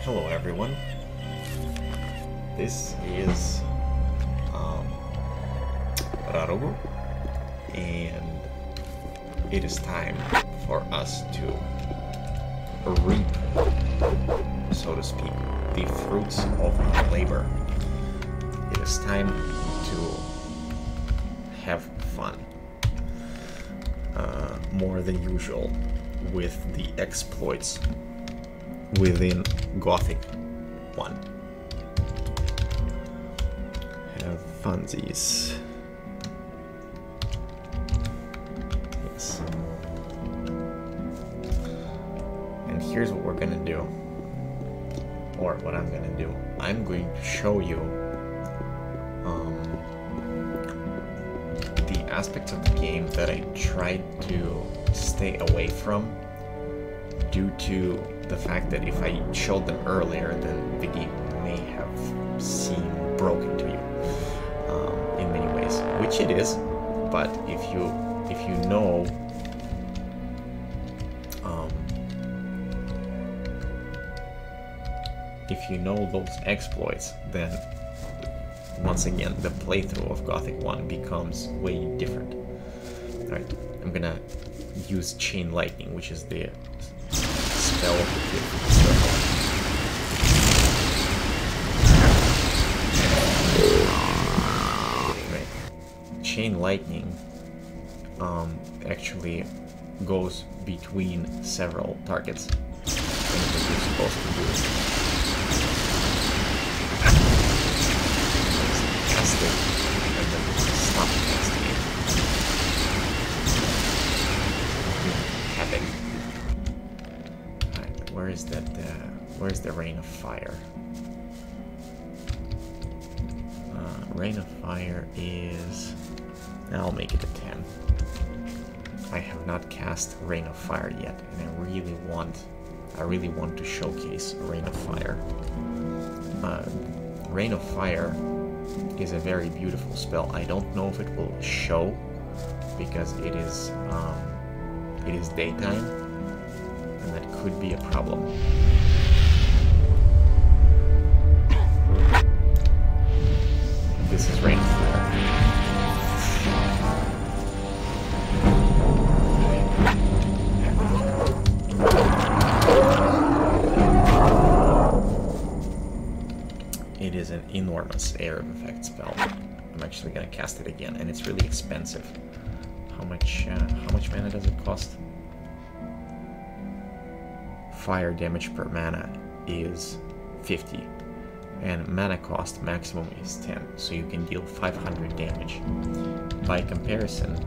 Hello everyone, this is Rarugu, and it is time for us to reap, so to speak, the fruits of our labor. It is time to have fun, more than usual, with the exploits within Gothic 1. Have funsies. Yes. And here's what we're gonna do. Or what I'm gonna do. I'm going to show you the aspects of the game that I tried to stay away from due to the fact that if I showed them earlier, then the game may have seemed broken to you in many ways, which it is. But if you know those exploits, then once again the playthrough of Gothic 1 becomes way different. Alright, I'm gonna use Chain Lightning, which is the spell of the fifth circle. Right. Chain Lightning actually goes between several targets. And what you're supposed to do is cast it and then stop casting it. Have it. Alright, where is that? Where's the Rain of Fire? Rain of Fire is... I'll make it a 10. I have not cast Rain of Fire yet, and I really want to showcase Rain of Fire. Rain of Fire is a very beautiful spell. I don't know if it will show because it is daytime, and that could be a problem. This is Rain of Fire. It is an enormous area of effect spell. I'm actually gonna cast it again, and it's really expensive. How much mana does it cost? Fire damage per mana is 50, and mana cost maximum is 10, so you can deal 500 damage. By comparison,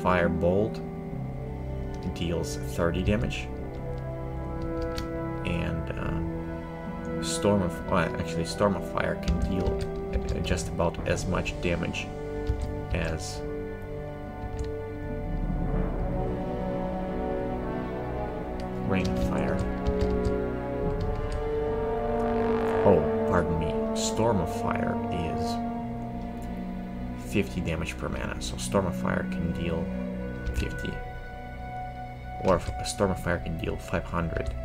Fire Bolt deals 30 damage, and Storm of Fire can deal just about as much damage as Rain of Fire. Oh, pardon me. Storm of Fire is 50 damage per mana, so Storm of Fire can deal 50. Or Storm of Fire can deal 500.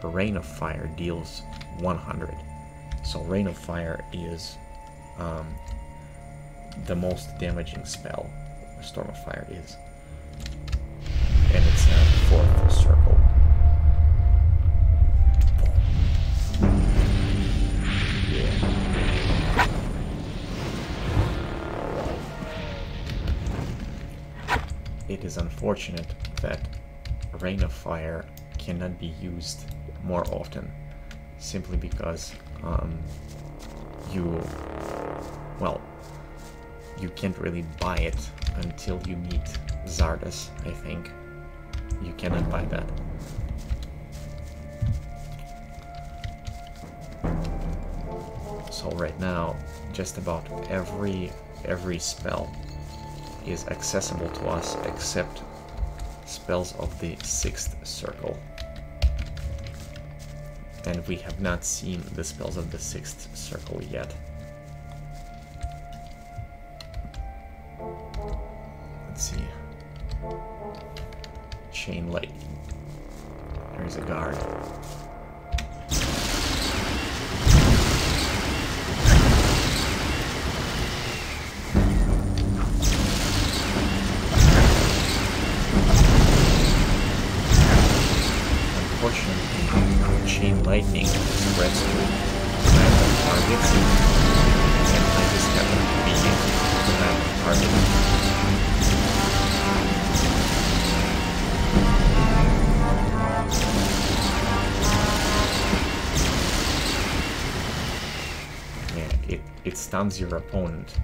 Rain of Fire deals 100. So Rain of Fire is the most damaging spell Storm of Fire is. And it's a fourth circle. It is unfortunate that Rain of Fire cannot be used more often, simply because you can't really buy it until you meet Zardas, I think. You cannot buy that. So right now, just about every spell is accessible to us except spells of the 6th circle. And we have not seen the spells of the 6th circle yet. Let's see. Chain Lightning. There's a guard. unfortunately, chain lightning spreads to random targets, and I just happen to be the random target. It stuns your opponent.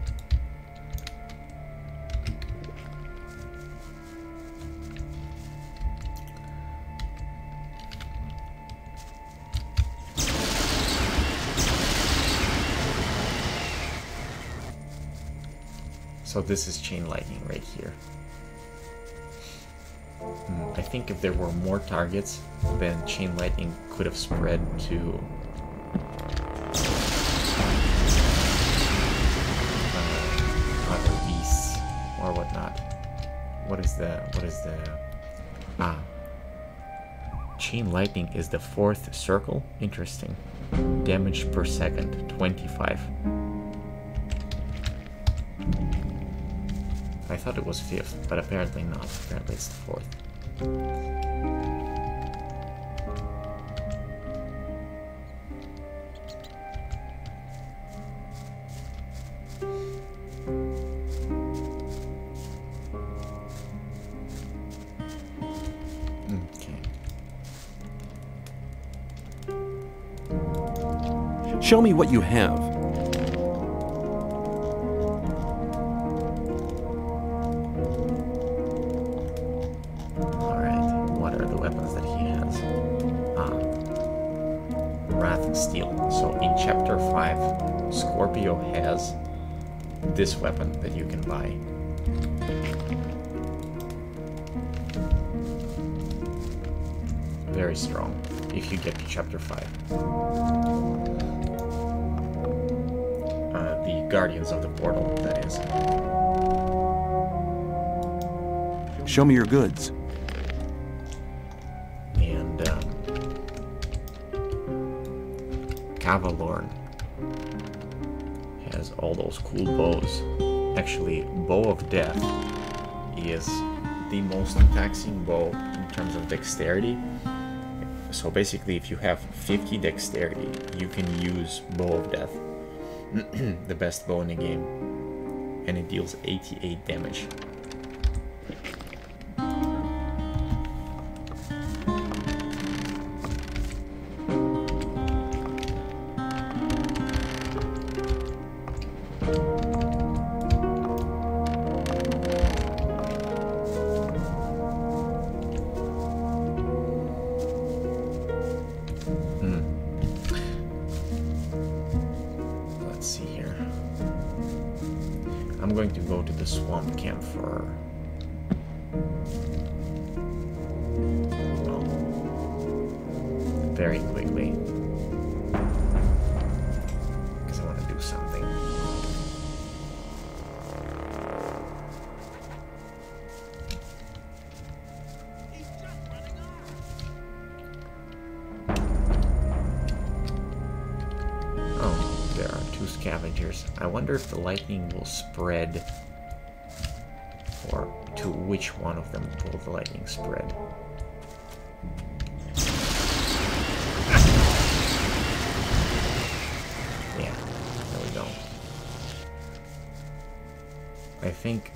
So this is chain lightning right here. I think if there were more targets, then chain lightning could have spread to other beasts or whatnot. What is the chain lightning is the 4th circle. Interesting. Damage per second 25. I thought it was 5th, but apparently not. Apparently it's the 4th. Okay. Show me what you have. Has this weapon that you can buy. Very strong if you get to chapter 5. The Guardians of the Portal, that is. Show me your goods. And Cavalorn has all those cool bows. Actually, Bow of Death is the most taxing bow in terms of dexterity. So basically, if you have 50 dexterity, you can use Bow of Death, the best bow in the game, and it deals 88 damage. I'm going to go to the swamp camp for... well, very quickly. Because I want to do something. Oh, there are 2 scavengers. I wonder if the lightning will spread, or to which one of them will the lightning spread. Yeah, there we go. I think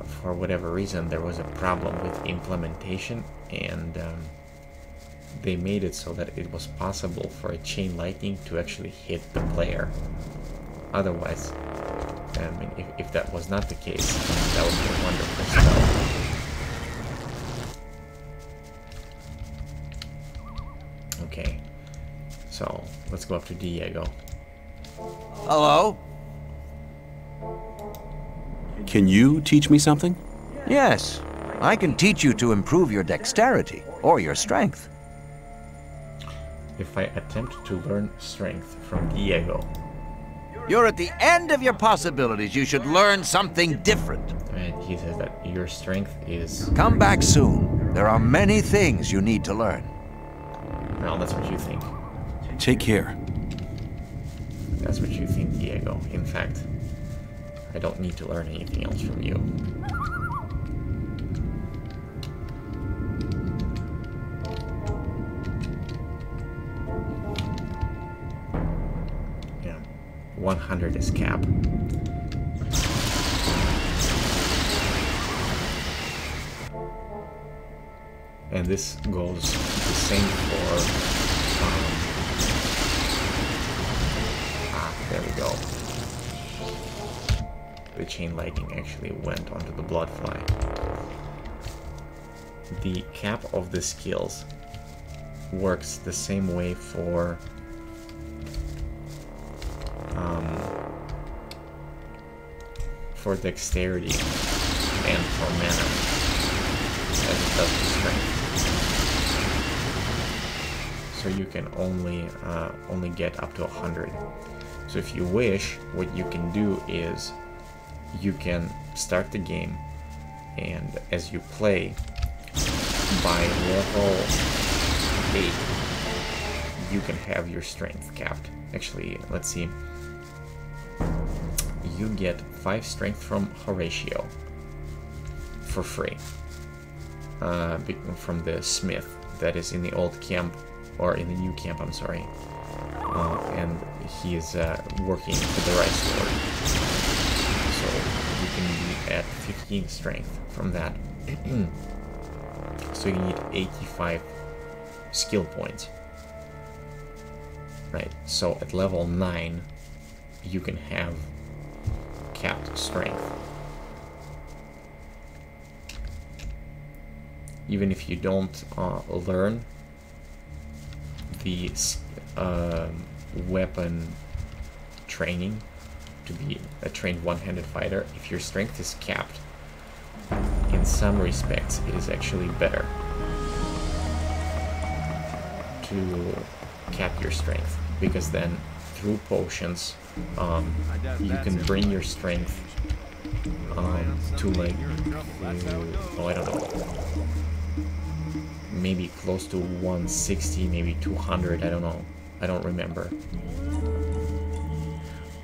for whatever reason there was a problem with implementation, and they made it so that it was possible for a chain lightning to actually hit the player. Otherwise, I mean, if that was not the case, that would be a wonderful spell. Okay, so let's go up to Diego. Hello? Can you teach me something? Yes, I can teach you to improve your dexterity or your strength. If I attempt to learn strength from Diego... You're at the end of your possibilities. You should learn something different. And he says that your strength is... Come back soon. There are many things you need to learn. Well, that's what you think. Take care. That's what you think, Diego. In fact, I don't need to learn anything else from you. 100 is cap. And this goes the same for, there we go. The chain lightning actually went onto the bloodfly. The cap of the skills works the same way for dexterity and for mana as it does for strength. So you can only get up to 100. So if you wish, what you can do is you can start the game, and as you play, by level 8 you can have your strength capped. Actually, let's see. You get 5 strength from Horatio for free from the smith that is in the old camp, or in the new camp, I'm sorry. And he is working for the Rice Lord. So you can be at 15 strength from that. So you need 85 skill points. Right, so at level 9 you can have capped strength. Even if you don't learn the weapon training to be a trained one-handed fighter, if your strength is capped, in some respects it is actually better to cap your strength, because then through potions you can bring your strength to like, oh, I don't know, maybe close to 160, maybe 200, I don't know, I don't remember.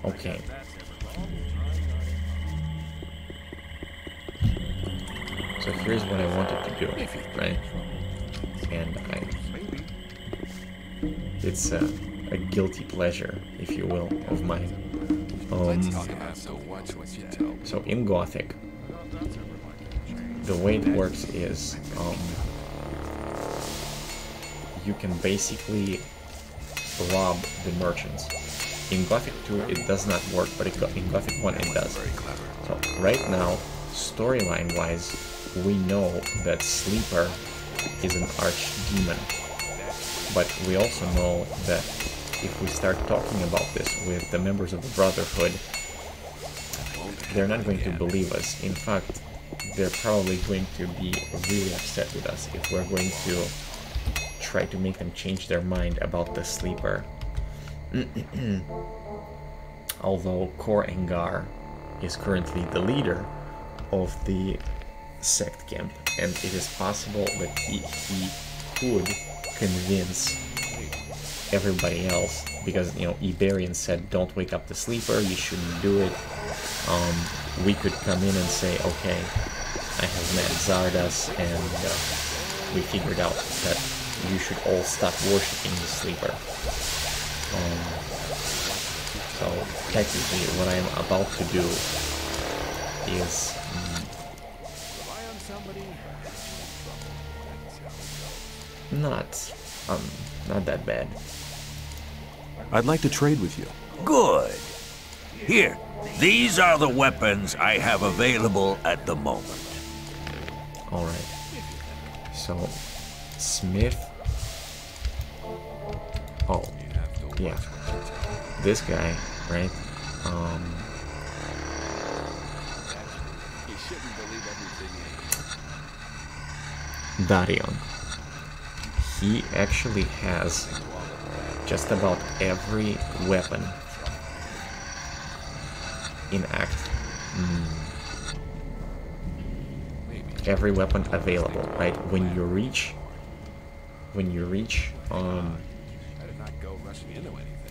Okay. So here's what I wanted to do, right? And it's a guilty pleasure, if you will, of mine. So in Gothic, the way it works is you can basically rob the merchants. In Gothic 2 it does not work, but in Gothic 1 it does. So right now, storyline wise, we know that Sleeper is an archdemon, but we also know that if we start talking about this with the members of the Brotherhood, they're not going to believe us. In fact, they're probably going to be really upset with us if we're going to try to make them change their mind about the Sleeper. Although Kor Angar is currently the leader of the sect camp, and it is possible that he could convince everybody else, because, you know, Iberian said don't wake up the Sleeper, you shouldn't do it. We could come in and say, okay, I have met Zardas and we figured out that you should all stop worshipping the Sleeper. So technically what I'm about to do is not that bad. I'd like to trade with you. Good. Here, these are the weapons I have available at the moment. Alright. So, Smith. Oh, yeah. This guy, right? Darion. He actually has just about every weapon in Act. Every weapon available, right? When you reach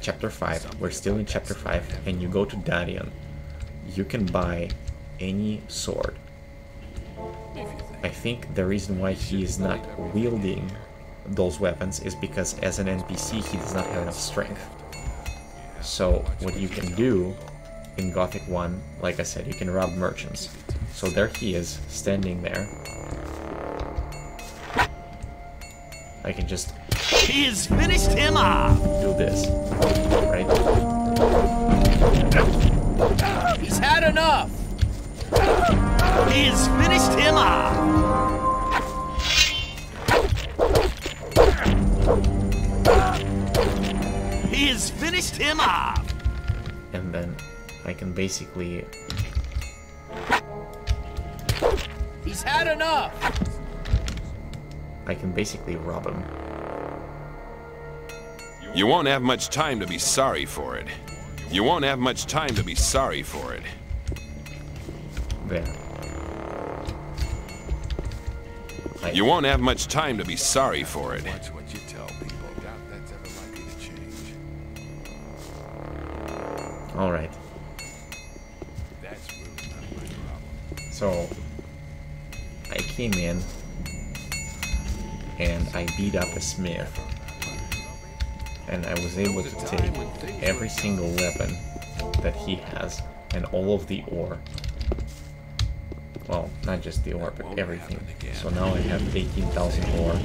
Chapter 5, we're still in Chapter 5, and you go to Darion, you can buy any sword. I think the reason why he is not wielding those weapons is because as an NPC he does not have enough strength. So what you can do in Gothic 1, like I said, you can rob merchants. So there he is, standing there. I can just... He's finished him off! do this, right? He's had enough! He's finished him off! He's finished him off! And then I can basically... He's had enough! I can basically rob him. You won't have much time to be sorry for it. You won't have much time to be sorry for it. There. You won't have much time to be sorry for it. Watch what you tell people. Doubt that's ever likely to change. Alright. That's really not my problem. So I came in and I beat up a smith. And I was able to take every single weapon that he has and all of the ore. Well, not just the ore, but everything. So now I have 18,000 ore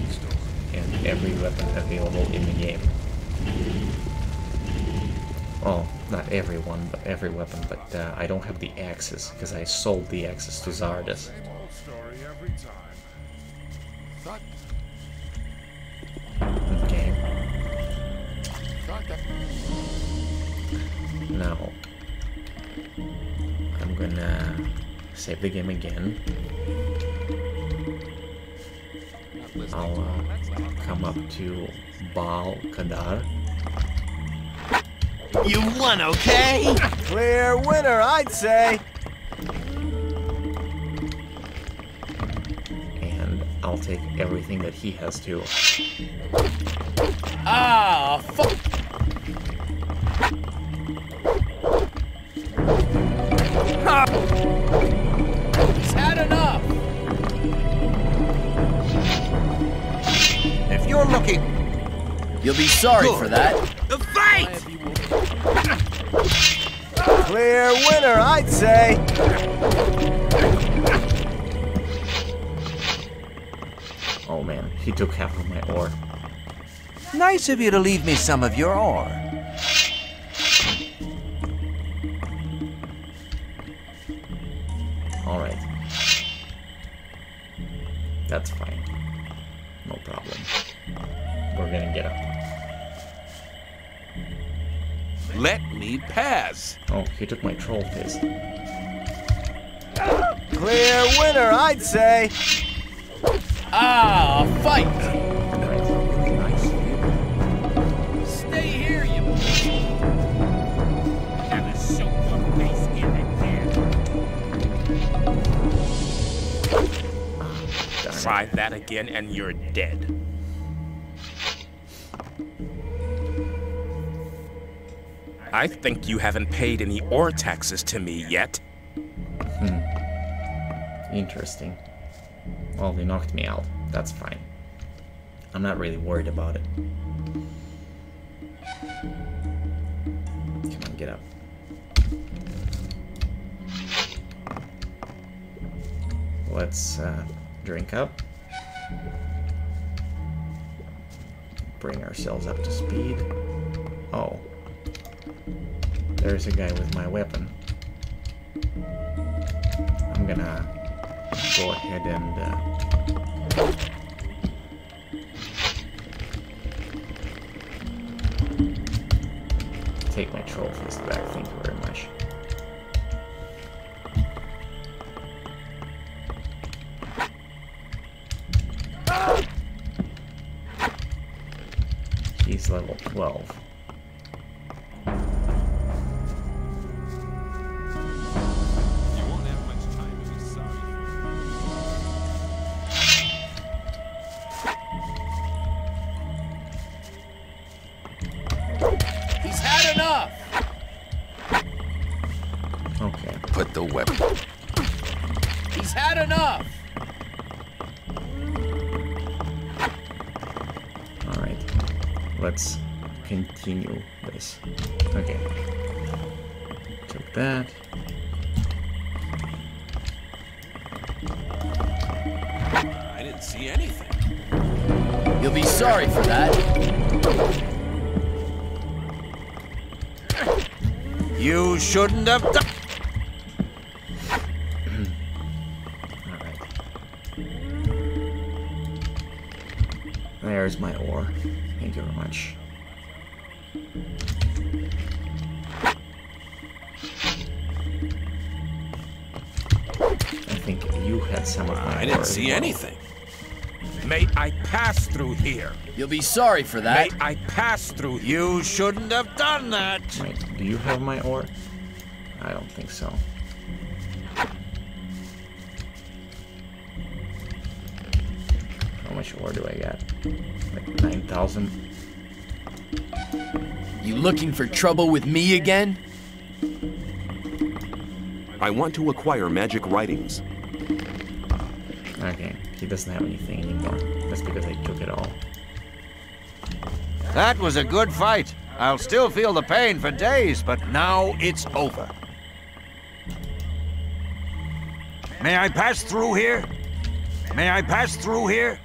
and every weapon available in the game. Well, not every one, but every weapon, but I don't have the axes, because I sold the axes to Zardes. Okay. Now, I'm gonna save the game again. I'll come up to Baal Kadar. You won, okay? Clear winner, I'd say. And I'll take everything that he has too. Ah, fuck! He's had enough! If you're looking, you'll be sorry for that. The fight! Clear winner, I'd say. Oh man, he took half of my ore. Nice of you to leave me some of your ore. Alright. That's fine. No problem. We're gonna get up. Let me pass. Oh, he took my troll fist. Clear winner, I'd say. Ah, fight! Alright, nice. Stay here, you... Have a show your face in again. Try that again and you're dead. I think you haven't paid any ore taxes to me yet. Interesting. Well, they knocked me out. That's fine. I'm not really worried about it. Come on, get up. Let's drink up. Bring ourselves up to speed. Oh. There's a guy with my weapon. I'm gonna go ahead and take my troll fist back. Thank you very much. He's level 12. He's had enough! Okay. Put the weapon. He's had enough! Alright. Let's continue this. Okay. Took that. I didn't see anything. You'll be sorry for that. You shouldn't have done. Alright. There's my ore. Thank you very much. I think you had some of my I ore didn't as see well. anything. May I pass through here? You'll be sorry for that. May I pass through here? You shouldn't have done that. Wait, do you have my ore? I don't think so. How much ore do I get? Like 9,000? You looking for trouble with me again? I want to acquire magic writings. Okay, he doesn't have anything anymore. That's because I took it all. That was a good fight. I'll still feel the pain for days, but now it's over. May I pass through here? May I pass through here?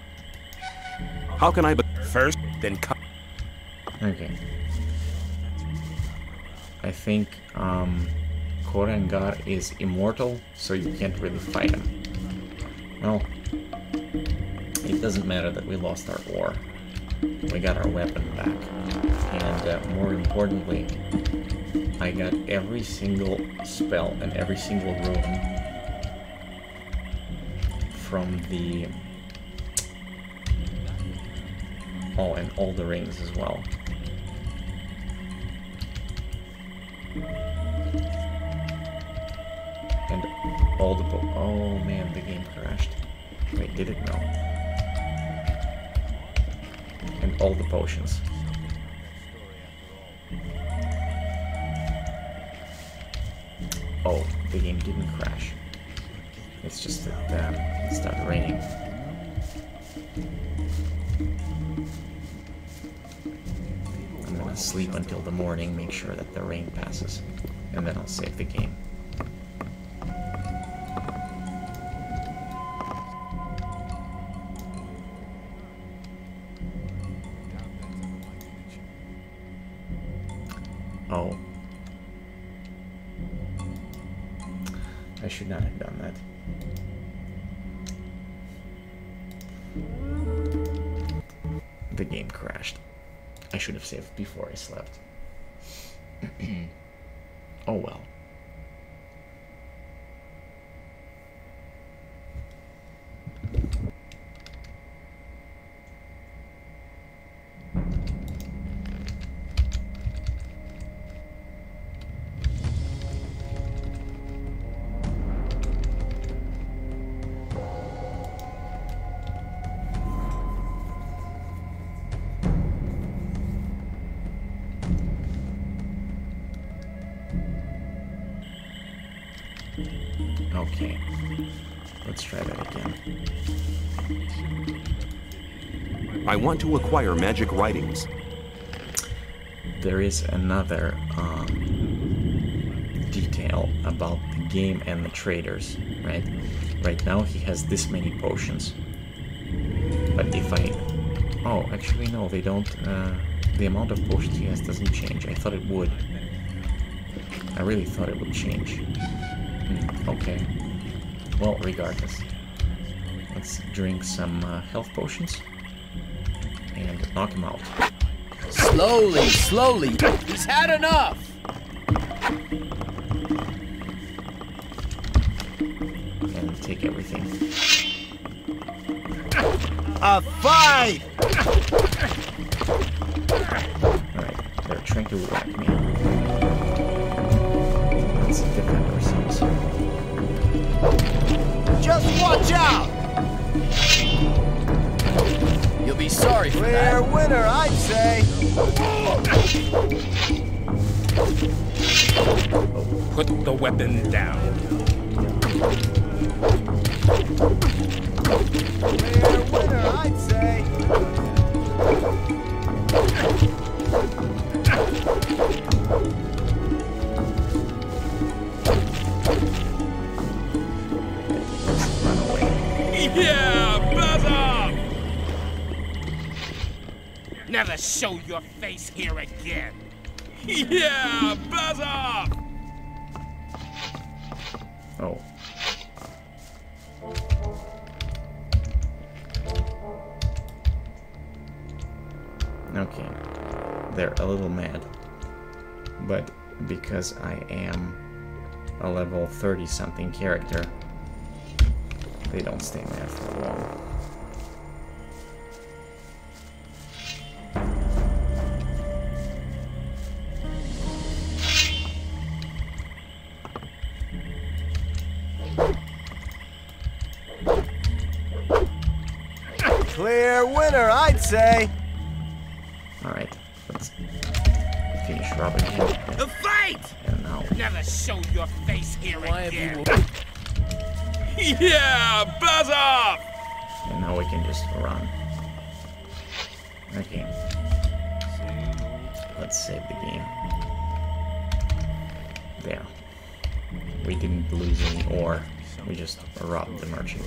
How can I be... First, then come. Okay. I think Korengar is immortal, so you can't really fight him. Well, it doesn't matter that we lost our ore. We got our weapon back. And more importantly, I got every single spell and every single rune from the... Oh, and all the rings as well. And all the oh man, the game crashed. Wait, did it? No. And all the potions. Oh, the game didn't crash. It's just that it started raining. I'm gonna sleep until the morning, make sure that the rain passes, and then I'll save the game. Oh. I should not have done that. The game crashed. I should have saved before I slept. Oh well. Okay, let's try that again. I want to acquire magic writings. There is another detail about the game and the traders, right? Right now he has this many potions. But if I... Oh, actually no, they don't... the amount of potions he has doesn't change. I thought it would. I really thought it would change. Okay. Well, regardless. Let's drink some health potions. And knock him out. Slowly, slowly. He's had enough. And take everything. A fight! Alright, they're trying to whack me. Let's defend ourselves. Just watch out! You'll be sorry for Clear that. winner, I'd say. Put the weapon down. Clear winner, I'd say. Never show your face here again. Yeah, buzz off! Oh. Okay. They're a little mad. But because I am a level 30-something character, they don't stay mad for long. Clear winner, I'd say. Alright, let's finish robbing him. The fight! And now, Never show your face here Why have again. you... Yeah, buzz off! and now we can just run. Okay. Let's save the game. There. We didn't lose any ore. We just robbed the merchant.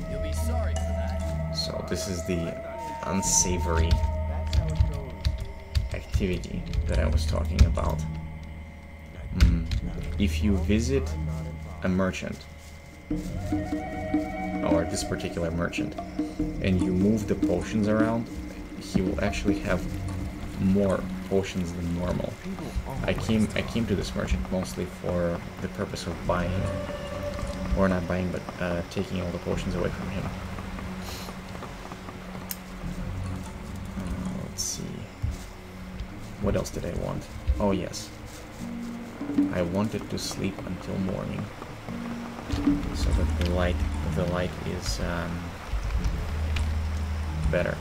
You'll be sorry for that. So this is the unsavory activity that I was talking about. If you visit a merchant, or this particular merchant, and you move the potions around, he will actually have more potions than normal. I came to this merchant mostly for the purpose of buying, or not buying, but taking all the potions away from him. Let's see. What else did I want? Oh yes. I wanted to sleep until morning, so that the light is better.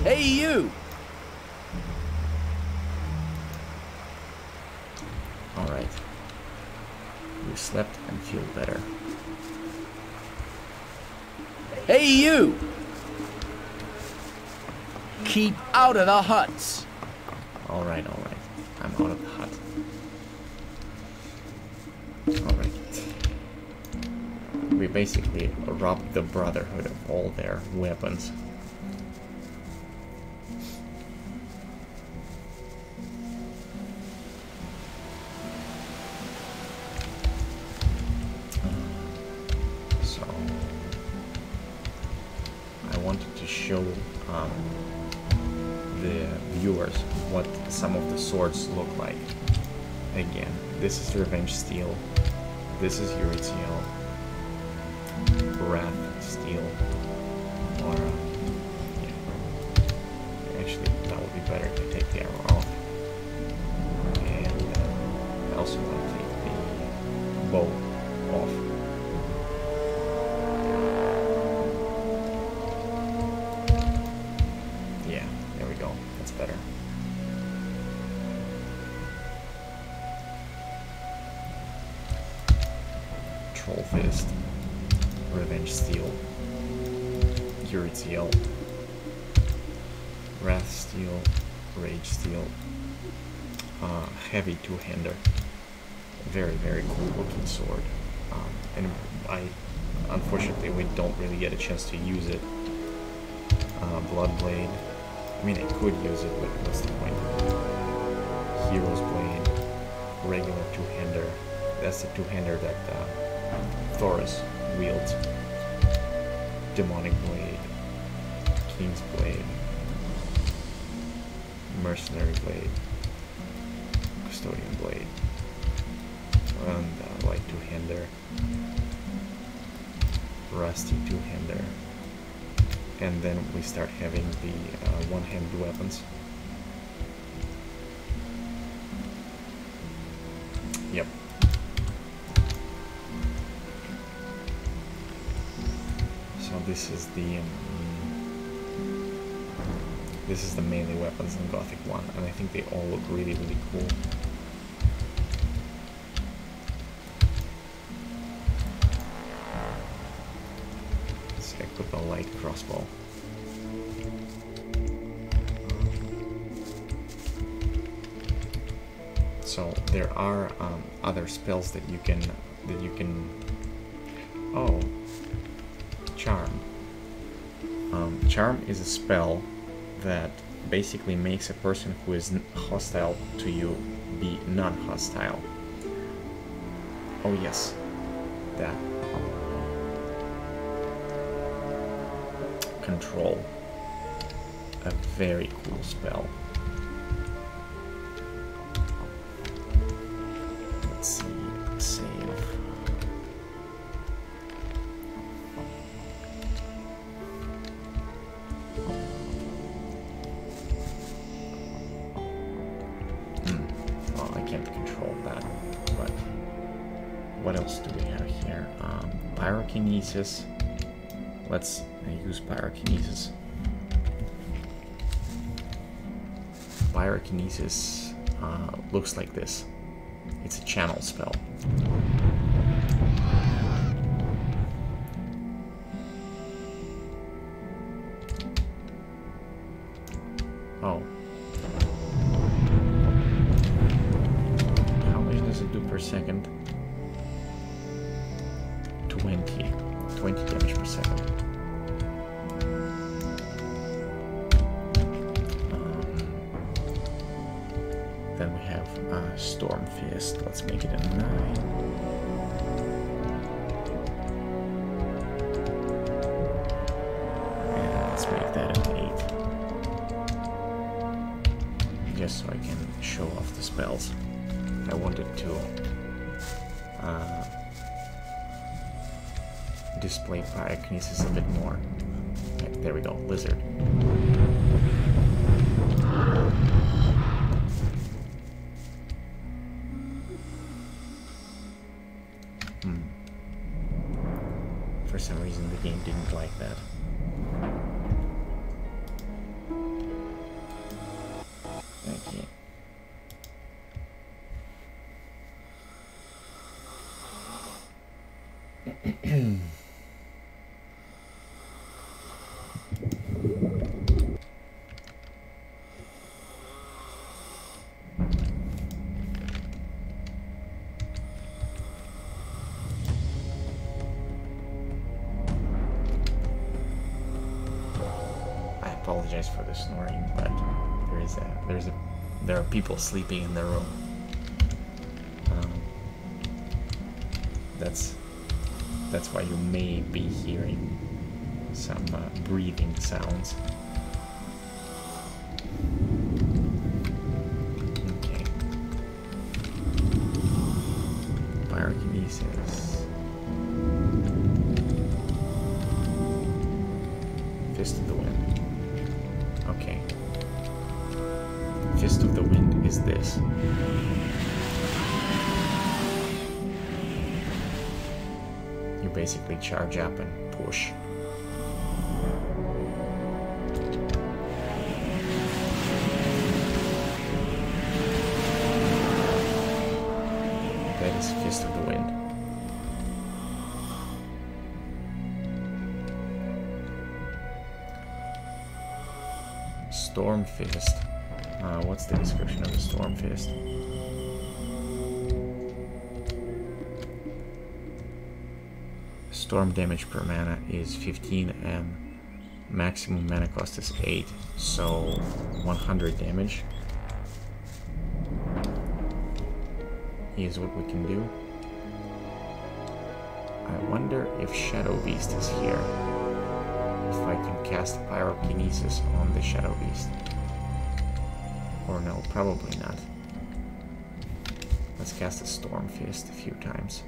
Hey, you! All right. You slept and feel better. Hey, you! Keep out of the huts. All right. I'm out of the hut. All right. We basically robbed the Brotherhood of all their weapons. So I wanted to show the viewers what some of the swords look like. Again, this is Revenge Steel, this is Eurydice, Wrath Steel, or yeah. Actually, that would be better to take the armor off. And I also want to take the bow off. Yeah, there we go. That's better. Troll Fist, Revenge Steel, Eurydice, Wrath Steel, Rage Steel, Heavy Two-Hander. Very, very cool looking sword. And unfortunately, we don't really get a chance to use it. Bloodblade. I mean, I could use it, but what's the point? Hero's Blade, regular Two-Hander. That's the Two-Hander that Thoris wields. Demonic Blade, King's Blade, Mercenary Blade, Custodian Blade, and Light Two-Hander, Rusty Two-Hander, and then we start having the one-handed weapons. Yep. So this is the melee weapons in Gothic 1, and I think they all look really, really cool. Let's equip a light crossbow. So there are other spells that you can. Oh, Charm is a spell that basically makes a person who is hostile to you be non-hostile. Oh yes, that. Control. A very cool spell. Let's see, save. Well, I can't control that, but what else do we have here? Pyrokinesis. Let's use Pyrokinesis. Pyrokinesis looks like this. It's a channel spell. Oh. How much does it do per second? 20 damage per second. Then we have Storm Fist. Let's make it a 9. And let's make that an 8. Just so I can show off the spells. I wanted to display Pyrokinesis a bit more. Okay, there we go, Lizard. For some reason the game didn't like that. Okay. I apologize for the snoring, but there are people sleeping in the room. That's why you may be hearing some breathing sounds. Okay. Pyrokinesis. Fist of the Wind. Okay. Fist of the Wind is this. You basically charge up and push. That is Fist of the Wind. Storm Fist. What's the description of the Storm Fist? Storm damage per mana is 15 and maximum mana cost is 8, so 100 damage is what we can do. I wonder if Shadow Beast is here. If I can cast Pyrokinesis on the Shadow Beast. Or no, probably not. Let's cast a Storm Fist a few times.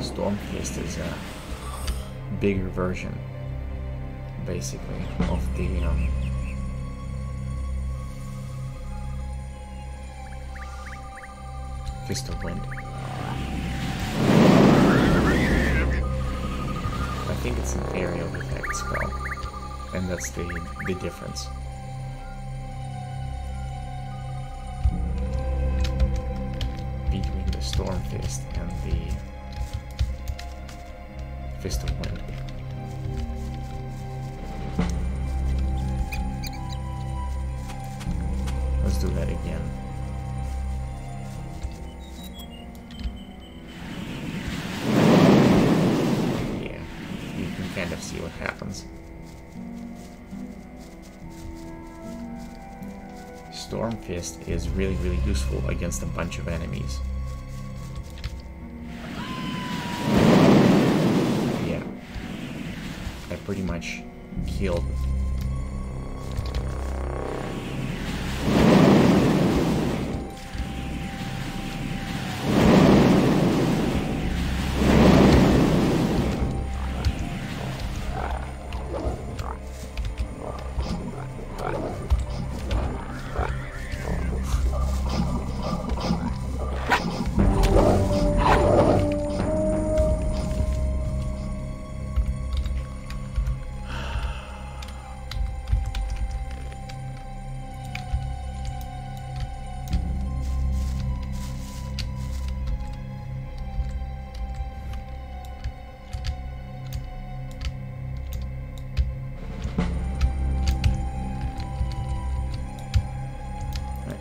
Storm Fist is a bigger version, basically, of the Fist of Wind. I think it's an area of effect spell, and that's the difference. Between the Storm Fist and the Fist of Wind. Let's do that again. kind of see what happens. Storm Fist is really, really useful against a bunch of enemies. Yeah. I pretty much killed.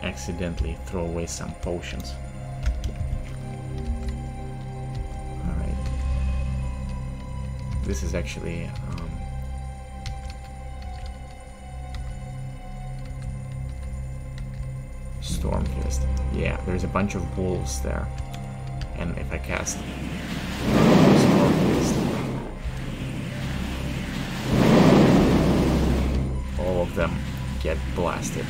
Accidentally throw away some potions. Alright. This is actually Storm Fist. Yeah, there's a bunch of wolves there. And if I cast Storm Fist, all of them get blasted.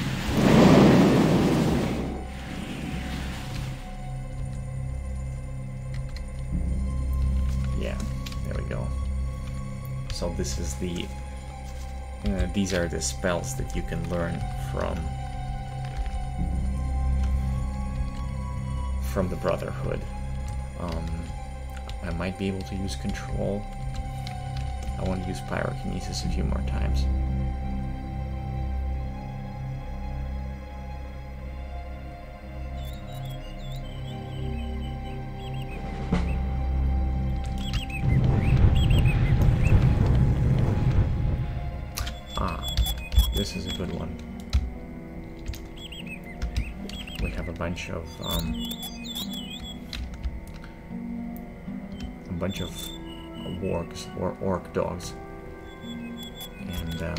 So this is the these are the spells that you can learn from the Brotherhood. I might be able to use Control. I want to use Pyrokinesis a few more times. This is a good one. We have a bunch of wargs or orc dogs, and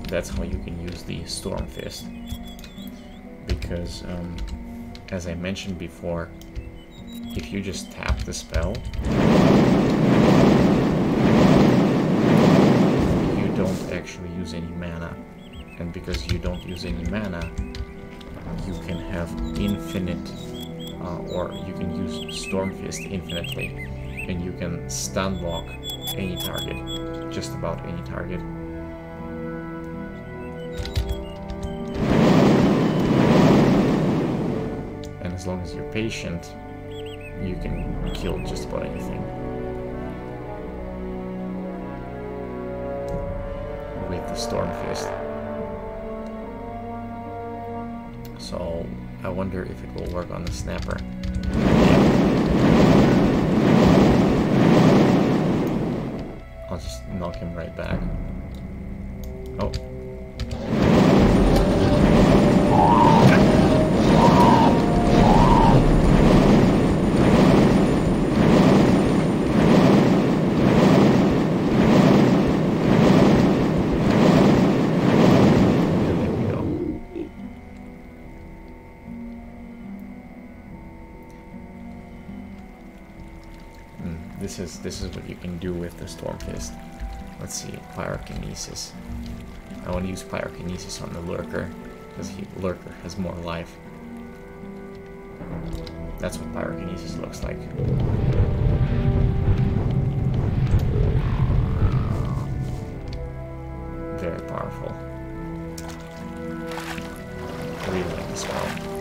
that's how you can use the Storm Fist, because as I mentioned before, if you just tap the spell, you don't actually use any mana, and because you don't use any mana, you can have infinite, or you can use Storm Fist infinitely, and you can stun lock any target, just about any target. As long as you're patient, you can kill just about anything with the Storm Fist. So I wonder if it will work on the Snapper. I'll just knock him right back. Oh. This is what you can do with the Storm Fist. Let's see, Pyrokinesis. I want to use Pyrokinesis on the Lurker, because Lurker has more life. That's what Pyrokinesis looks like. Very powerful. I really like the spell.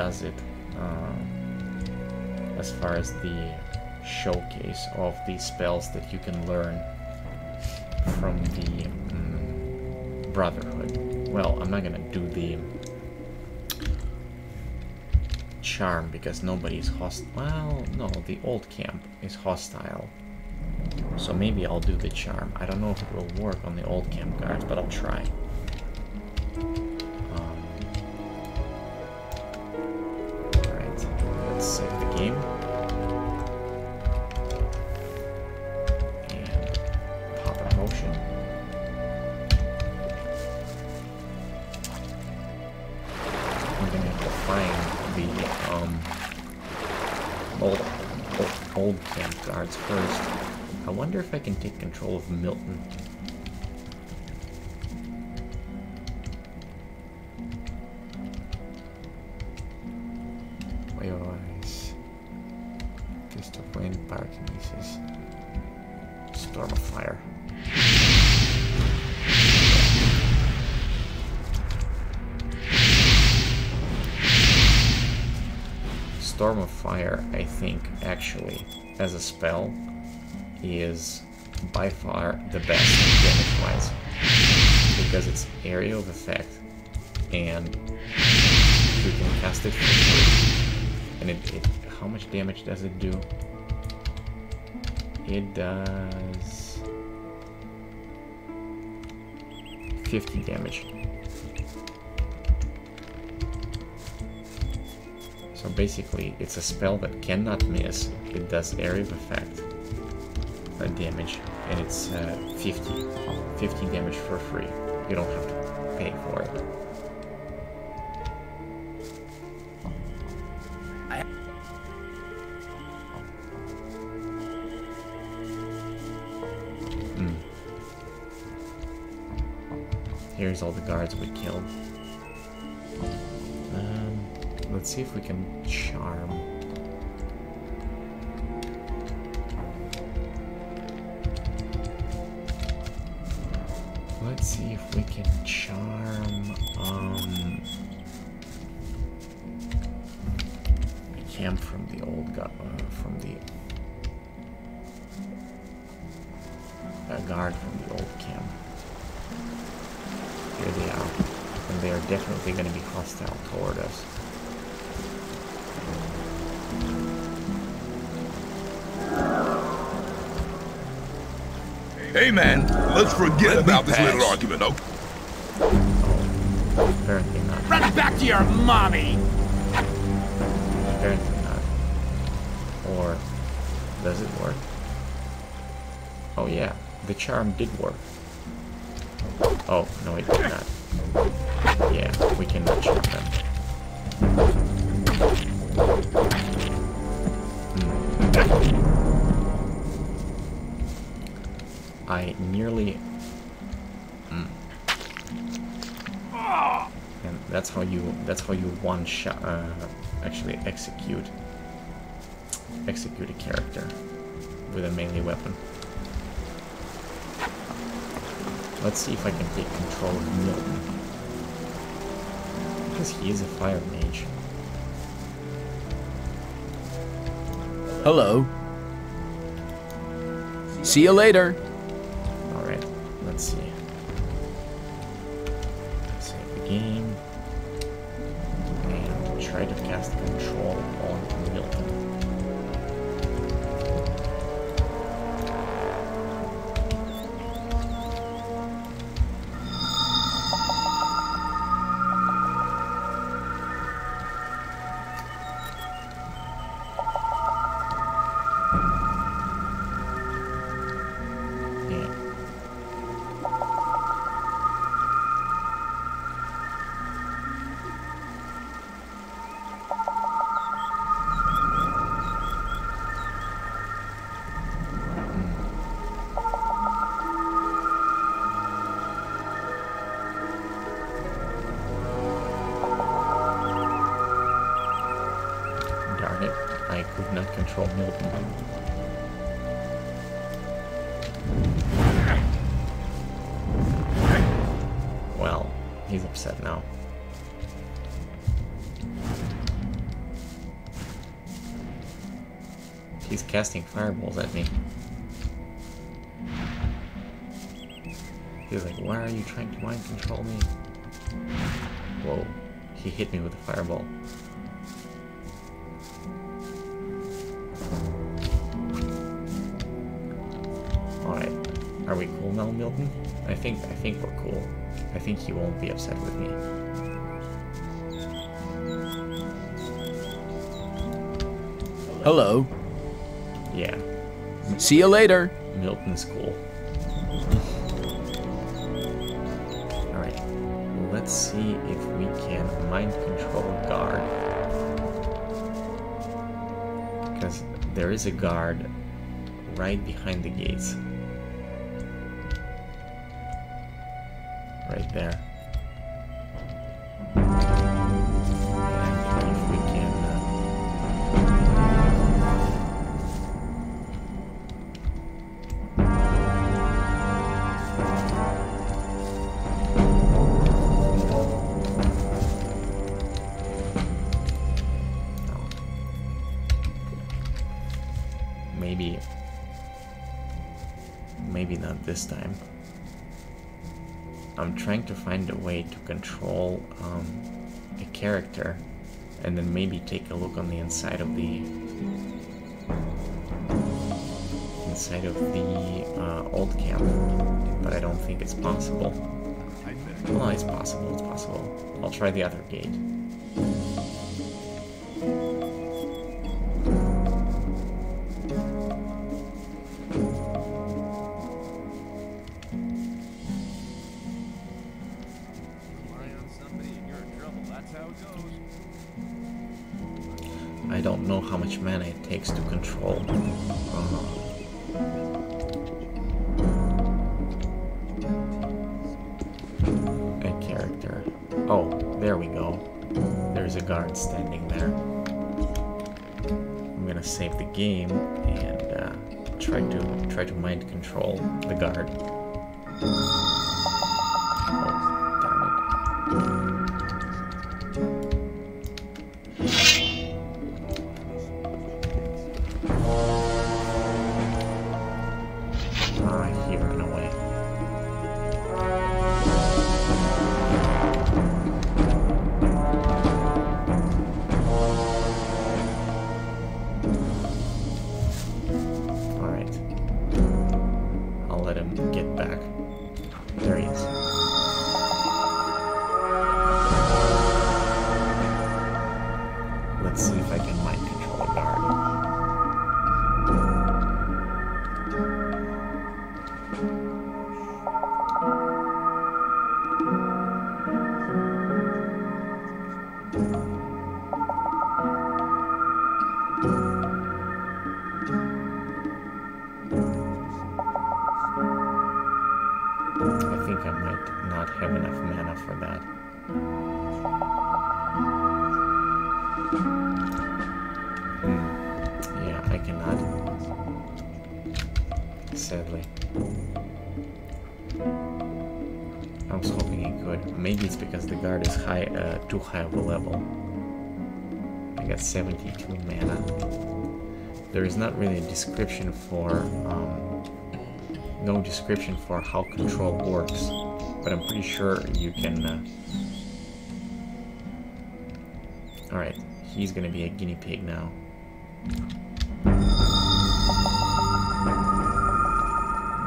does it as far as the showcase of the spells that you can learn from the Brotherhood. Well, I'm not gonna do the charm because nobody's hostile. Well, no, the old camp is hostile. So maybe I'll do the charm. I don't know if it will work on the old camp guards, but I'll try. Alright, let's save the game. And pop a potion. I'm gonna have to find the old camp guards first. I wonder if I can take control of Milton. Waywise. Fist of Wind, Pyrokinesis. Storm of Fire. Storm of Fire, I think, actually, as a spell, is by far the best damage-wise, because it's area of effect, and you can cast it for free. And it how much damage does it do? It does 50 damage. So basically, it's a spell that cannot miss. It does area of effect damage, and it's 50 damage for free. You don't have to pay for it. Here's all the guards we killed. Let's see if we can charm. Let's see if we can charm a camp from the old guard from the old camp. Here they are, and they are definitely going to be hostile toward us. Hey man, let's forget about this little argument, okay? Oh, apparently not. Run back to your mommy! Apparently not. Or does it work? Oh yeah, the charm did work. Oh, no it did not. Yeah, we cannot charm them. I nearly... And that's how you one shot actually execute a character with a melee weapon. Let's see if I can take control of Milton, because he is a fire mage. Hello. See you later. Alright, let's see. Save the game. And try to cast control on Milton. I could not control Milton. Well, he's upset now. He's casting fireballs at me. He's like, why are you trying to mind control me? Whoa, he hit me with a fireball. Alright, are we cool now, Milton? I think we're cool. I think he won't be upset with me. Hello. Yeah. See you later. Milton's cool. Alright, let's see if we can mind control guard. Because there is a guard right behind the gates. Right there. And if we can... Maybe not this time. I'm trying to find a way to control a character and then maybe take a look on the inside of the old camp, but I don't think it's possible. Well, it's possible, it's possible. I'll try the other gate. I don't know how much mana it takes to control a character. Oh, there we go. There's a guard standing there. I'm gonna save the game and try to mind control the guard. He ran away. Alright. I'll let him get back. There he is. Let's see if I can mind control a guard. I think I might not have enough mana for that. Yeah, I cannot. Sadly. I was hoping I could. Maybe it's because the guard is too high of a level. I got 72 mana. There is not really a description for no description for how control works, but I'm pretty sure you can... Alright, he's gonna be a guinea pig now.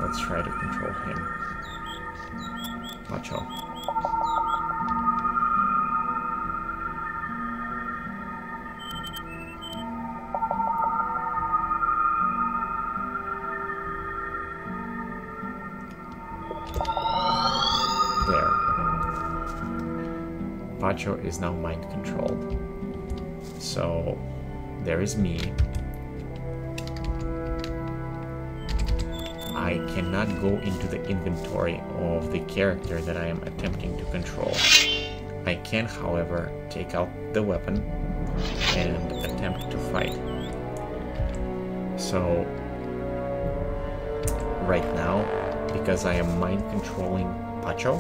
Let's try to control him. Pacho. Pacho is now mind controlled. So there is me. I cannot go into the inventory of the character that I am attempting to control. I can, however, take out the weapon and attempt to fight. So right now, because I am mind controlling Pacho,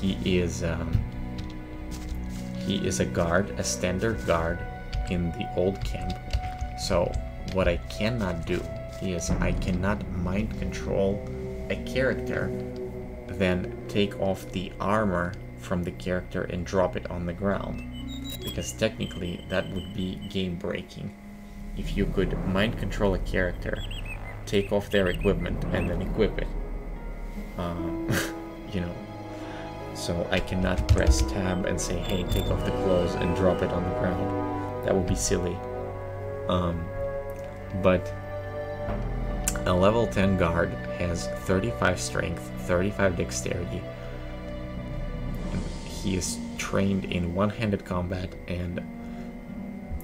he is a guard, a standard guard in the old camp. So what I cannot do is I cannot mind control a character, then take off the armor from the character and drop it on the ground. Because technically that would be game breaking. If you could mind control a character, take off their equipment and then equip it. You know. So I cannot press tab and say, hey, take off the clothes and drop it on the ground. That would be silly. But a level 10 guard has 35 strength, 35 dexterity. He is trained in one-handed combat and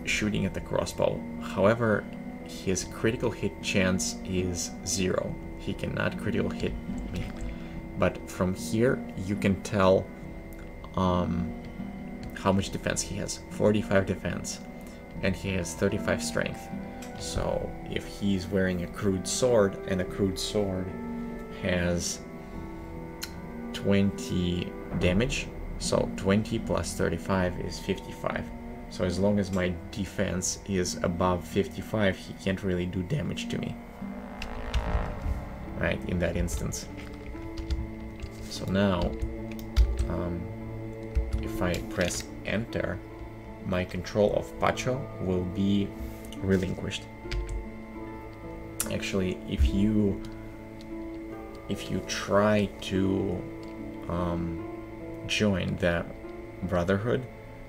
shooting at the crossbow. However, his critical hit chance is 0. He cannot critical hit me. But from here, you can tell how much defense he has. 45 defense. And he has 35 strength. So if he's wearing a crude sword, and a crude sword has 20 damage, so 20 plus 35 is 55. So as long as my defense is above 55, he can't really do damage to me. Right, in that instance. So now, if I press enter, my control of Pacho will be relinquished. Actually, if you try to join the Brotherhood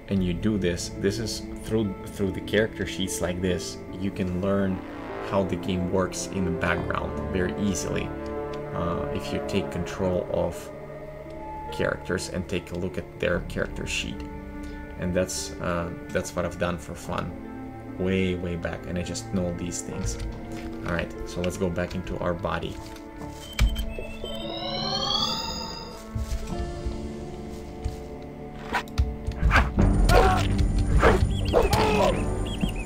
and you do this, this is through the character sheets like this, you can learn how the game works in the background very easily if you take control of characters and take a look at their character sheet. And that's what I've done for fun way back, and I just know these things. Alright, so let's go back into our body.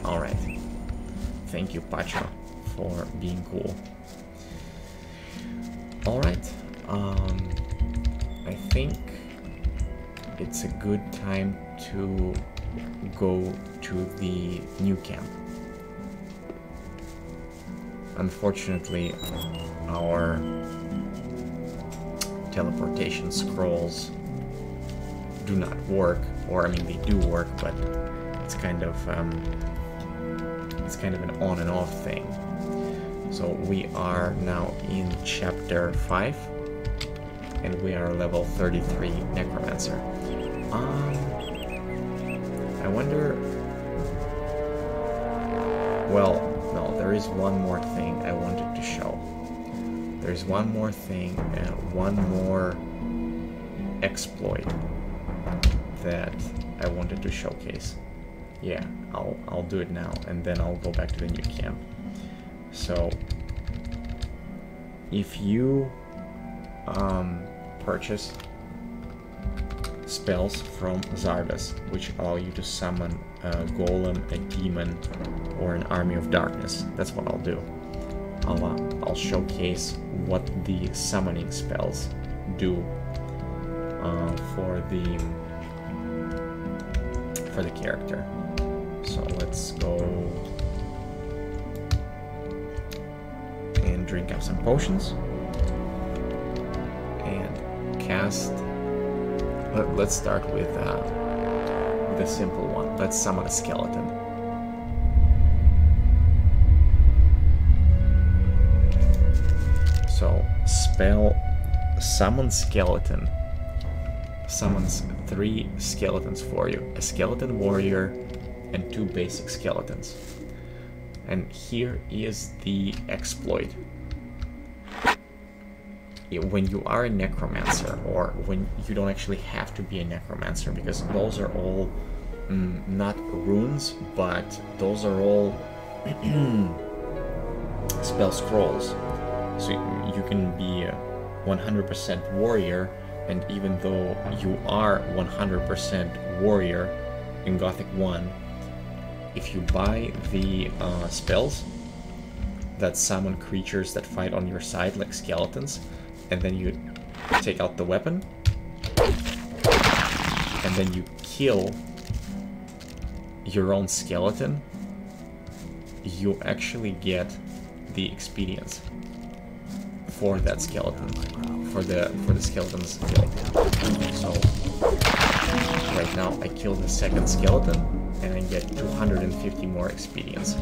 Alright. Thank you, Pacho, for being cool. Alright, I think it's a good time to go to the new camp. Unfortunately, our teleportation scrolls do not work, or I mean they do work, but it's kind of an on and off thing. So we are now in chapter 5, and we are level 33 Necromancer. I wonder... Well, no, there is one more thing I wanted to show. There's one more thing, one more exploit that I wanted to showcase. Yeah, I'll do it now, and then I'll go back to the new camp. So, if you purchase spells from Zardas, which allow you to summon a golem, a demon, or an army of darkness, that's what I'll do. I'll showcase what the summoning spells do for the character. So let's go and drink up some potions and cast. Let's start with the simple one. Let's summon a skeleton. So spell summon skeleton summons 3 skeletons for you. A skeleton warrior and 2 basic skeletons. And here is the exploit. When you are a necromancer, or when you don't actually have to be a necromancer, because those are all not runes, but those are all spell scrolls. So you can be a 100% warrior, and even though you are 100% warrior in Gothic 1, if you buy the spells that summon creatures that fight on your side, like skeletons, and then you take out the weapon, and then you kill your own skeleton, you actually get the experience for that skeleton, for the skeleton's build. So right now I killed the second skeleton and I get 250 more experience.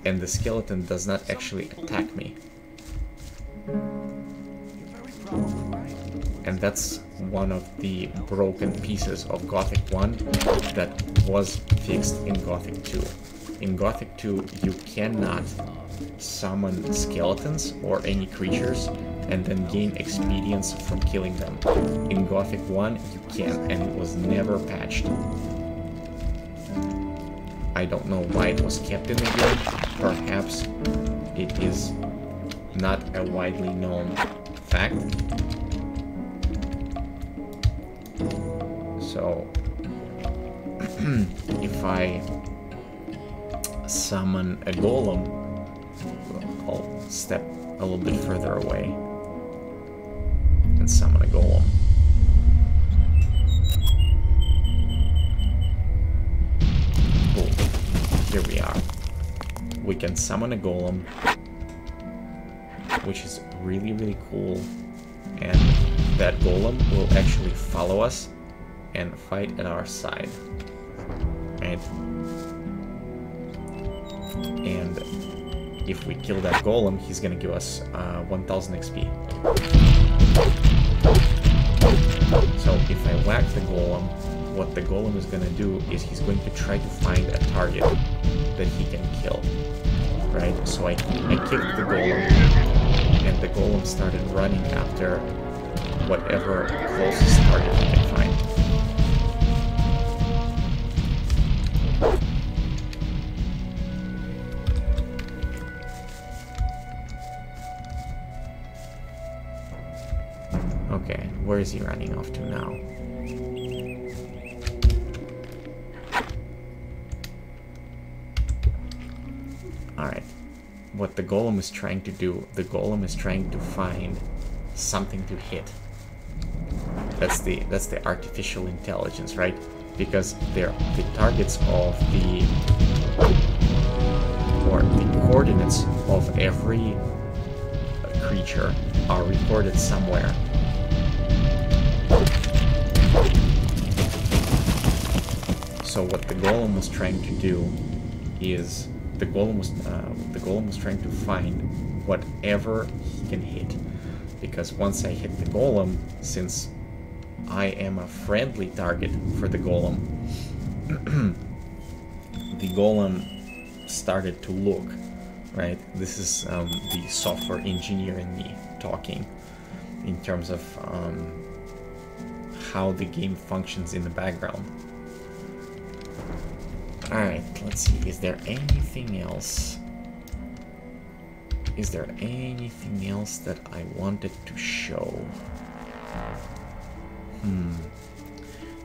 And the skeleton does not actually attack me. And that's one of the broken pieces of Gothic 1 that was fixed in Gothic 2. In Gothic 2, you cannot summon skeletons or any creatures and then gain experience from killing them. In Gothic 1, you can, and it was never patched. I don't know why it was kept in the game. Perhaps it is not a widely known fact. So, if I summon a golem, I'll step a little bit further away and summon a golem. Cool. Here we are. We can summon a golem, which is really, really cool. And that golem will actually follow us and fight at our side. Right? And if we kill that golem, he's gonna give us 1000 XP. So if I whack the golem, what the golem is gonna do is he's going to try to find a target that he can kill. Right? So I kicked the golem, and the golem started running after whatever closest target he can find. Okay, where is he running off to now? Alright. What the golem is trying to do, the golem is trying to find something to hit. That's the artificial intelligence, right? Because they're the targets of the coordinates of every creature are recorded somewhere. So what the golem was trying to do is the golem was trying to find whatever he can hit, because once I hit the golem, since I am a friendly target for the golem, the golem started to look, right? This is the software engineer in me talking in terms of how the game functions in the background. Alright, let's see, is there anything else? Is there anything else that I wanted to show?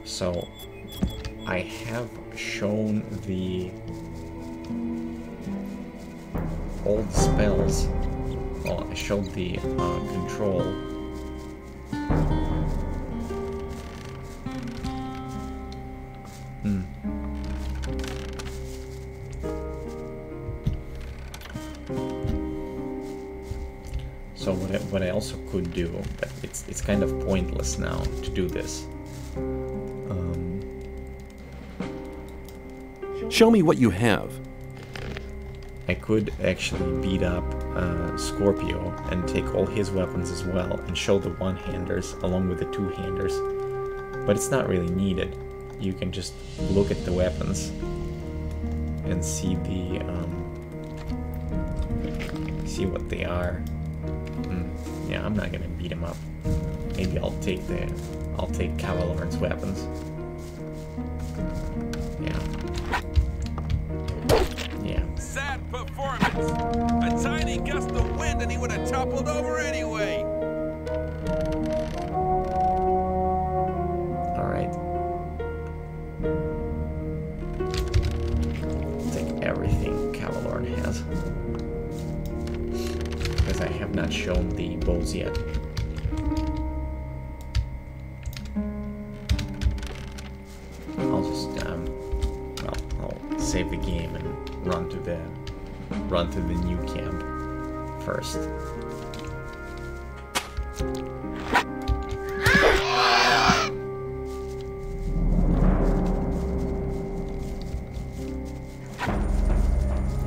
So, I have shown the old spells. Well, I showed the control. So what I also could do, but it's kind of pointless now to do this. Show me what you have. I could actually beat up Scorpio and take all his weapons as well and show the one-handers along with the two-handers. But it's not really needed. You can just look at the weapons and see the see what they are. Yeah, I'm not gonna beat him up. Maybe I'll take Cavalorn's weapons. Yeah. Sad performance. A tiny gust of wind and he would have toppled over anyway. Alright. Take everything Cavalorn has. Because I have not shown the bows yet. I'll just, I'll save the game and run run to the new camp first.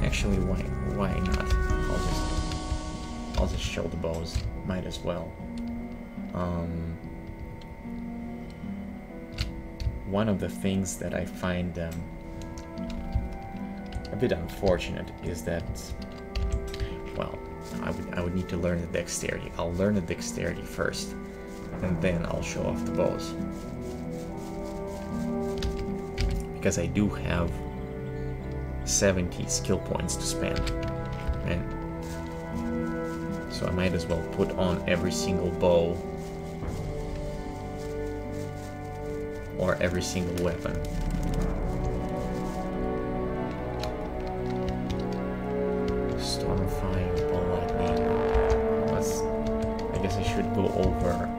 Actually, why not? I'll just show the bows. Might as well. One of the things that I find a bit unfortunate is that, well, I would need to learn the dexterity. I'll learn the dexterity first, and then I'll show off the bows. Because I do have 70 skill points to spend, and so I might as well put on every single bow or every single weapon. Stormifying, ball lightning. I guess I should go over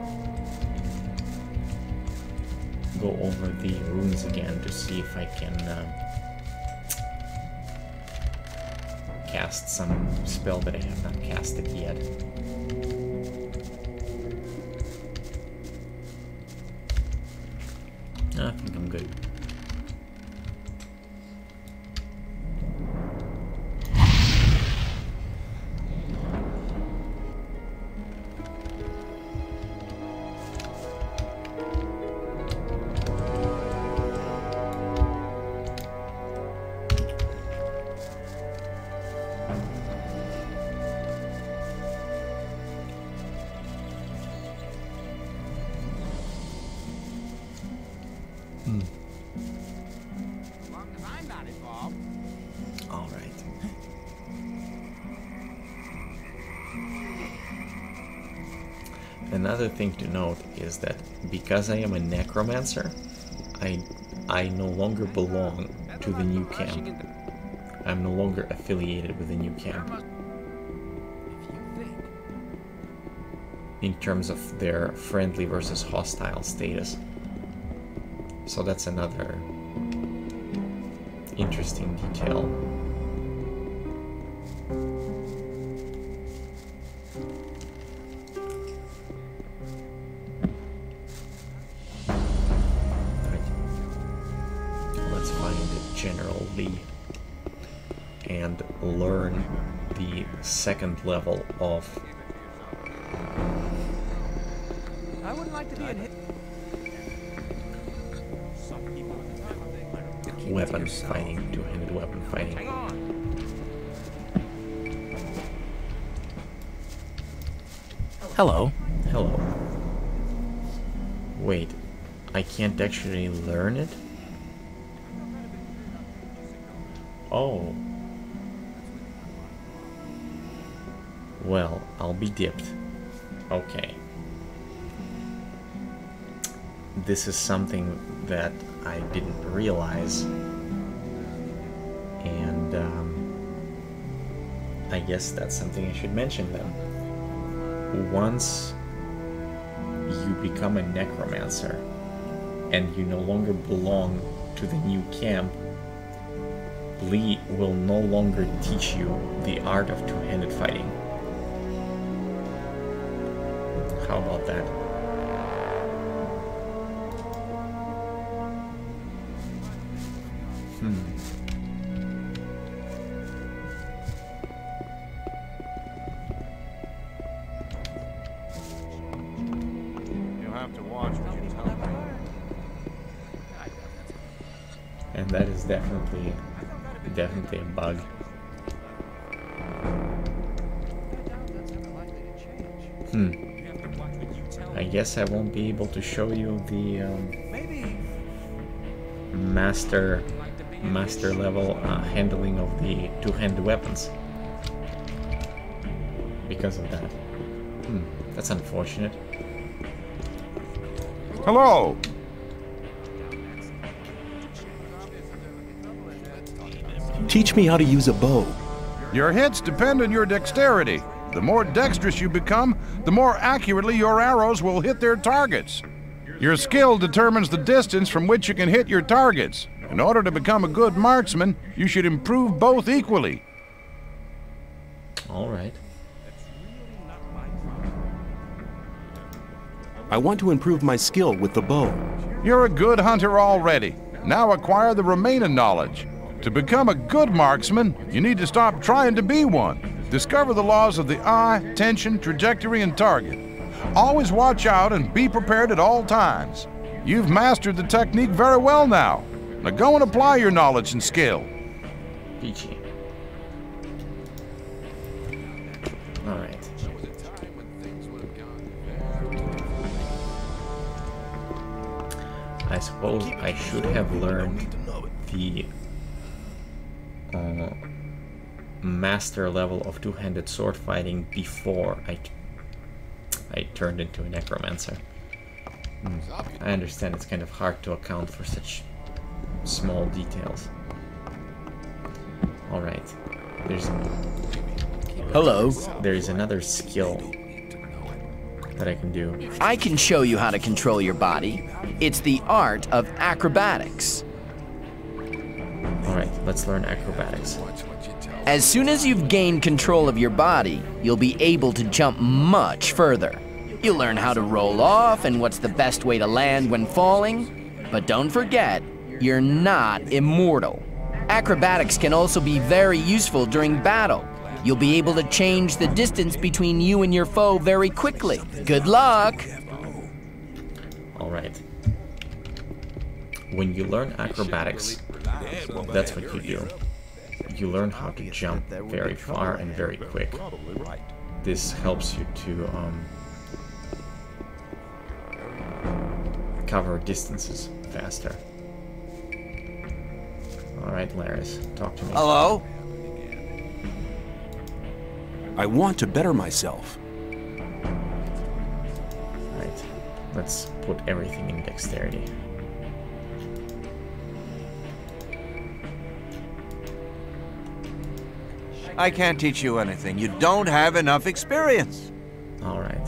the runes again to see if I can cast some spell that I have not casted yet. I think I'm good. Another thing to note is that because I am a necromancer, I no longer belong to the new camp. I'm no longer affiliated with the new camp in terms of their friendly versus hostile status. So that's another interesting detail. And learn the second level of weapon fighting, two-handed weapon fighting. Hello. Hello. Wait, I can't actually learn it? Oh. Well, I'll be dipped. Okay. This is something that I didn't realize. And, I guess that's something I should mention then. Once you become a necromancer, and you no longer belong to the new camp, Lee will no longer teach you the art of two-handed fighting. How about that? You'll have to watch what you tell me. And that is definitely a bug. I guess I won't be able to show you the master level handling of the two-handed weapons because of that. That's unfortunate. Hello! Teach me how to use a bow. Your hits depend on your dexterity. The more dexterous you become, the more accurately your arrows will hit their targets. Your skill determines the distance from which you can hit your targets. In order to become a good marksman, you should improve both equally. All right. I want to improve my skill with the bow. You're a good hunter already. Now acquire the remaining knowledge. To become a good marksman, you need to stop trying to be one. Discover the laws of the eye, tension, trajectory, and target. Always watch out and be prepared at all times. You've mastered the technique very well now. Now go and apply your knowledge and skill. Peachy. All right. I suppose I should have learned the master level of two-handed sword fighting before I turned into a necromancer. I understand it's kind of hard to account for such small details. All right. Hello. There's another skill that I can do. I can show you how to control your body. It's the art of acrobatics. Alright, let's learn acrobatics. As soon as you've gained control of your body, you'll be able to jump much further. You'll learn how to roll off and what's the best way to land when falling. But don't forget, you're not immortal. Acrobatics can also be very useful during battle. You'll be able to change the distance between you and your foe very quickly. Good luck! Alright. When you learn acrobatics, that's what you do. You learn how to jump very far and very quick. This helps you to cover distances faster. Alright, Laris, talk to me. Hello? I want to better myself. Right, let's put everything in dexterity. I can't teach you anything. You don't have enough experience. All right.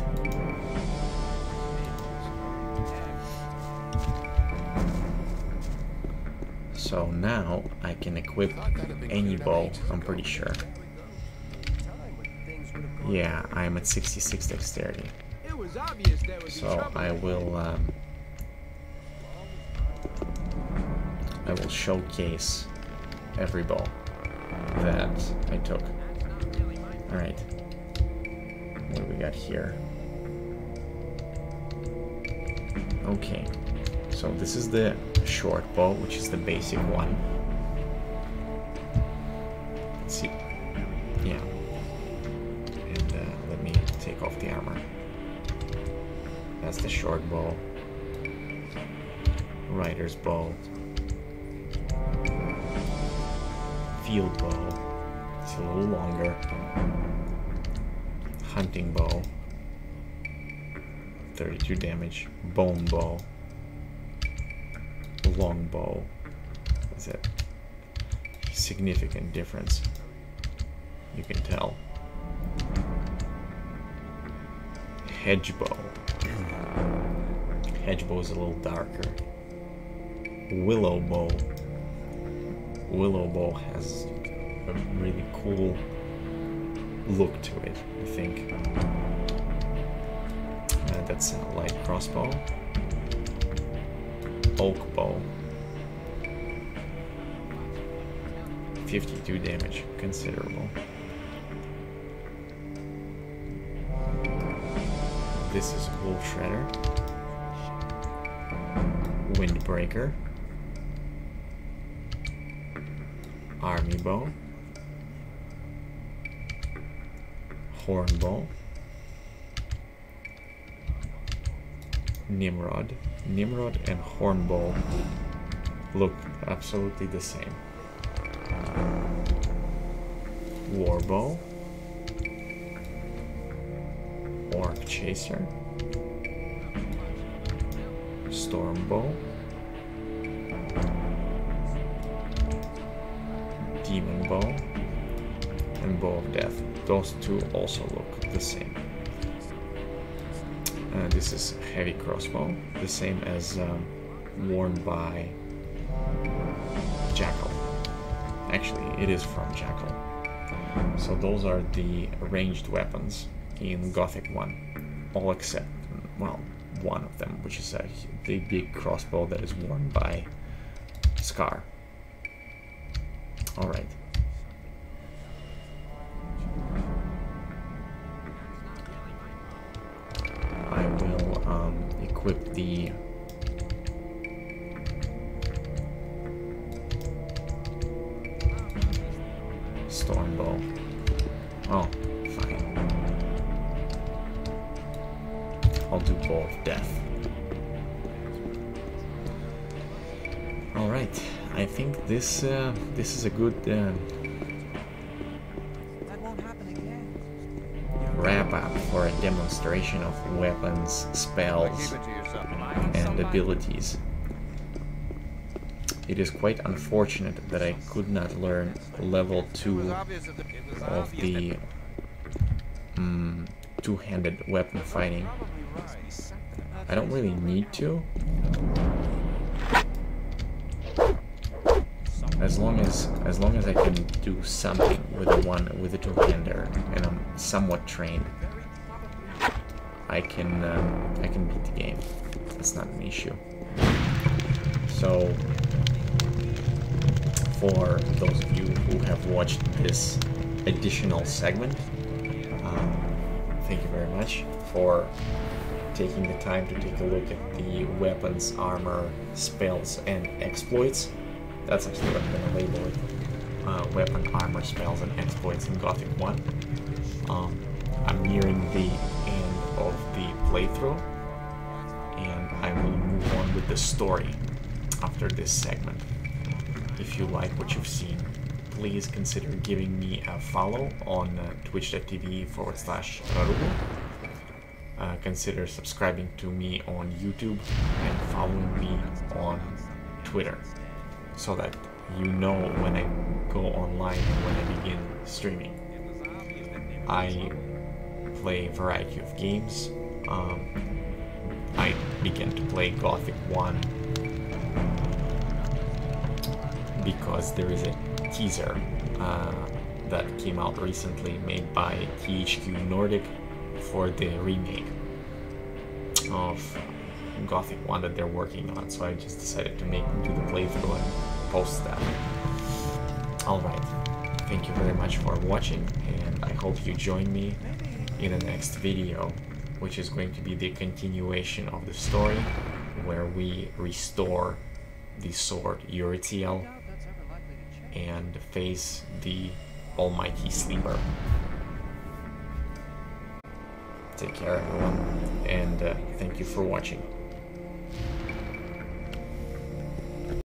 So now I can equip any bow, I'm pretty sure. Yeah, I'm at 66 dexterity. So I will showcase every bow that I took. Alright. What do we got here? Okay. So this is the short bow, which is the basic one. Let's see. Yeah. And let me take off the armor. That's the short bow. Rider's bow. Field bow. It's a little longer. Hunting bow. 32 damage. Bone bow. Long bow. Is that significant difference? You can tell. Hedge bow. Hedge bow is a little darker. Willow bow. Willow bow has a really cool look to it, I think. That's a light crossbow. Oak bow. 52 damage, considerable. This is Wolf Shredder. Windbreaker. Army bow. Horn bow. Nimrod. Nimrod and horn bow look absolutely the same. War bow. Orc chaser. Storm bow. Demon bow. And bow of death. Those two also look the same. This is heavy crossbow, the same as worn by actually, it is from Jackal. So those are the ranged weapons in Gothic 1. All except, well, one of them, which is the big crossbow that is worn by Scar. Alright. I will equip the Stormbow. Oh, fine. I'll do both death. Alright, I think this is a good wrap up for a demonstration of weapons, spells, and abilities. It is quite unfortunate that I could not learn level 2 of the two-handed weapon fighting. I don't really need to. As long as I can do something with the two-hander and I'm somewhat trained, I can beat the game. That's not an issue. So, for those of you who have watched this additional segment, thank you very much for taking the time to take a look at the weapons, armor, spells, and exploits. That's actually what I'm going to label it. Weapon, armor, spells, and exploits in Gothic 1. I'm nearing the end of the playthrough, and I will move on with the story after this segment. If you like what you've seen, please consider giving me a follow on twitch.tv/Rarugo. Consider subscribing to me on YouTube and following me on Twitter, so that you know when I go online and when I begin streaming. I play a variety of games. I began to play Gothic 1 because there is a teaser that came out recently made by THQ Nordic for the remake of Gothic 1 that they're working on, so I just decided to do the playthrough and post that. Alright, thank you very much for watching, and I hope you join me in the next video, which is going to be the continuation of the story, where we restore the sword Uritiel and face the almighty Sleeper. Take care, everyone, and thank you for watching.